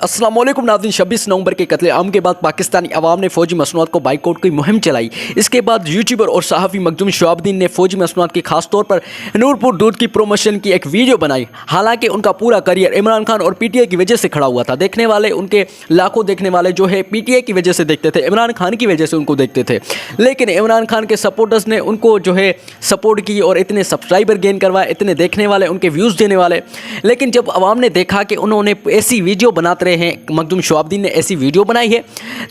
अस्सलाम वालेकुम नाज़रीन। 26 नवंबर के कत्ले आम के बाद पाकिस्तानी अवाम ने फ़ौजी मसनूआत को बाइकआउट की मुहिम चलाई। इसके बाद यूट्यूबर और सहाफ़ी मखदूम शहाबुद्दीन ने फ़ौजी मसनूआत की खास तौर पर नूरपुर दूध की प्रोमोशन की एक वीडियो बनाई। हालांकि उनका पूरा करियर इमरान खान और पीटीआई की वजह से खड़ा हुआ था। देखने वाले उनके लाखों देखने वाले जो है पीटीआई की वजह से देखते थे, इमरान खान की वजह से उनको देखते थे। लेकिन इमरान खान के सपोर्टर्स ने उनको जो है सपोर्ट की और इतने सब्सक्राइबर गेन करवाए, इतने देखने वाले, उनके व्यूज़ देने वाले। लेकिन जब अवाम ने देखा कि उन्होंने ऐसी वीडियो बनाते रहे हैं, मखदूम शहाबुद्दीन ने ऐसी वीडियो बनाई है,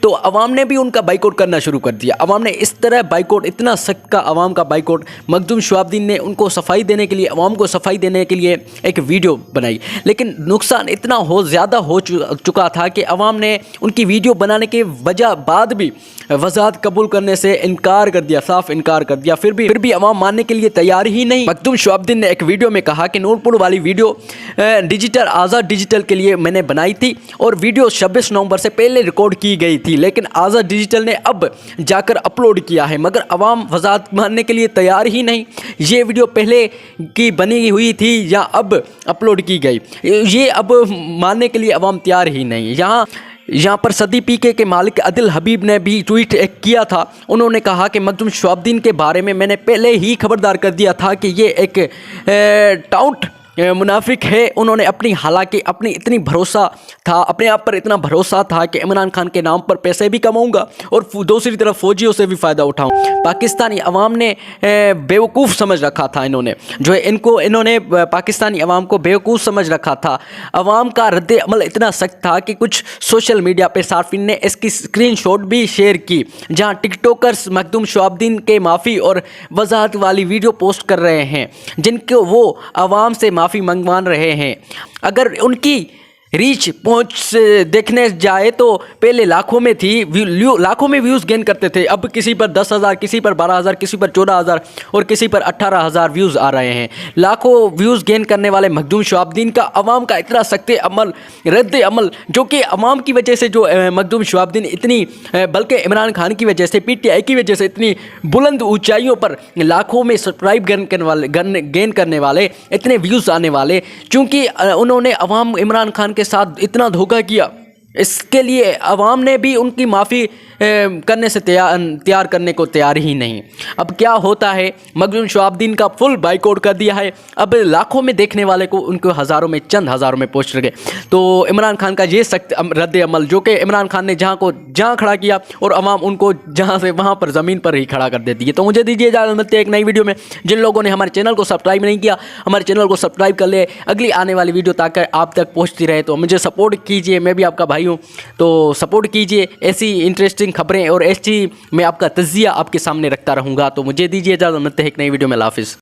तो अवाम ने भी उनका बाइकआउट करना शुरू कर दिया। अवाम ने इस तरह बाइकआउट, इतना सख्त का अवाम का बाइकआउट, मखदूम शहाबुद्दीन ने उनको सफाई देने के लिए, अवाम को सफाई देने के लिए एक वीडियो बनाई। लेकिन नुकसान इतना ज़्यादा हो चुका था कि अवाम ने उनकी वीडियो बनाने के वजह बाद भी वजाहत कबूल करने से इनकार कर दिया, साफ इनकार कर दिया। फिर भी अवाम मानने के लिए तैयार ही नहीं। मखदूम शहाबुद्दीन ने एक वीडियो में कहा कि नूरपुर वाली वीडियो डिजिटल आज़ाद डिजिटल के लिए मैंने बनाई थी और वीडियो 26 नवंबर से पहले रिकॉर्ड की गई थी, लेकिन आज़ाद डिजिटल ने अब जाकर अपलोड किया है। मगर अवाम वजाहत मानने के लिए तैयार ही नहीं। ये वीडियो पहले की बनी हुई थी या अब अपलोड की गई, ये अब मानने के लिए अवाम तैयार ही नहीं। यहाँ पर सदी पीके के मालिक अदिल हबीब ने भी ट्वीट किया था। उन्होंने कहा कि मखदूम शहाबुद्दीन के बारे में मैंने पहले ही खबरदार कर दिया था कि ये एक टाउट मुनाफिक है। उन्होंने हालांकि अपनी इतनी भरोसा था, अपने आप पर इतना भरोसा था कि इमरान खान के नाम पर पैसे भी कमाऊंगा और दूसरी तरफ फ़ौजियों से भी फ़ायदा उठाऊं। पाकिस्तानी अवाम ने बेवकूफ़ समझ रखा था, इन्होंने पाकिस्तानी अवाम को बेवकूफ़ समझ रखा था। अवाम का रद्द अमल इतना सख्त था कि कुछ सोशल मीडिया पर सार्फिन ने इसकी स्क्रीनशॉट भी शेयर की, जहाँ टिकटॉकर्स मखदूम शहाबुद्दीन के माफ़ी और वजाहत वाली वीडियो पोस्ट कर रहे हैं, जिनको वो अवाम से माफ़ी मंगवा रहे हैं। अगर उनकी रीच पहुंच से देखने जाए तो पहले लाखों में थी, लाखों में व्यूज़ गेन करते थे। अब किसी पर 10,000, किसी पर 12,000, किसी पर 14,000 और किसी पर 18,000 व्यूज़ आ रहे हैं। लाखों व्यूज़ गेन करने वाले मखदूम शहाबुद्दीन का अवाम का इतना सख्त अमल, रद्द अमल, जो कि अवाम की वजह से, जो मखदूम शहाबुद्दीन इतनी, बल्कि इमरान खान की वजह से, पीटीआई की वजह से इतनी बुलंद ऊंचाइयों पर लाखों में सब्सक्राइब गेन करने वाले, इतने व्यूज़ आने वाले, चूँकि उन्होंने अवाम इमरान खान के साथ इतना धोखा किया, इसके लिए अवाम ने भी उनकी माफ़ी करने से तैयार करने को तैयार ही नहीं। अब क्या होता है, मखदूम शहाबुद्दीन का फुल बाइकआउट कर दिया है। अब लाखों में देखने वाले को उनको हज़ारों में, चंद हज़ारों में पहुँच गए। तो इमरान खान का ये सख्त रद्द अमल, जो कि इमरान खान ने जहाँ खड़ा किया और अवाम उनको जहाँ से वहाँ पर ज़मीन पर ही खड़ा कर देती है। तो मुझे दीजिए इजाज़त, मिलते हैं एक नई वीडियो में। जिन लोगों ने हमारे चैनल को सब्सक्राइब नहीं किया, हमारे चैनल को सब्सक्राइब कर ले, अगली आने वाली वीडियो ताकि आप तक पहुँचती रहे। तो मुझे सपोर्ट कीजिए, मैं भी आपका भाई हूँ, तो सपोर्ट कीजिए। ऐसी इंटरेस्टिंग खबरें और ऐसी मैं आपका तज्जिया आपके सामने रखता रहूँगा। तो मुझे दीजिए इजाज़त, मिलते हैं एक नई वीडियो में। अल्लाह हाफ़िज़।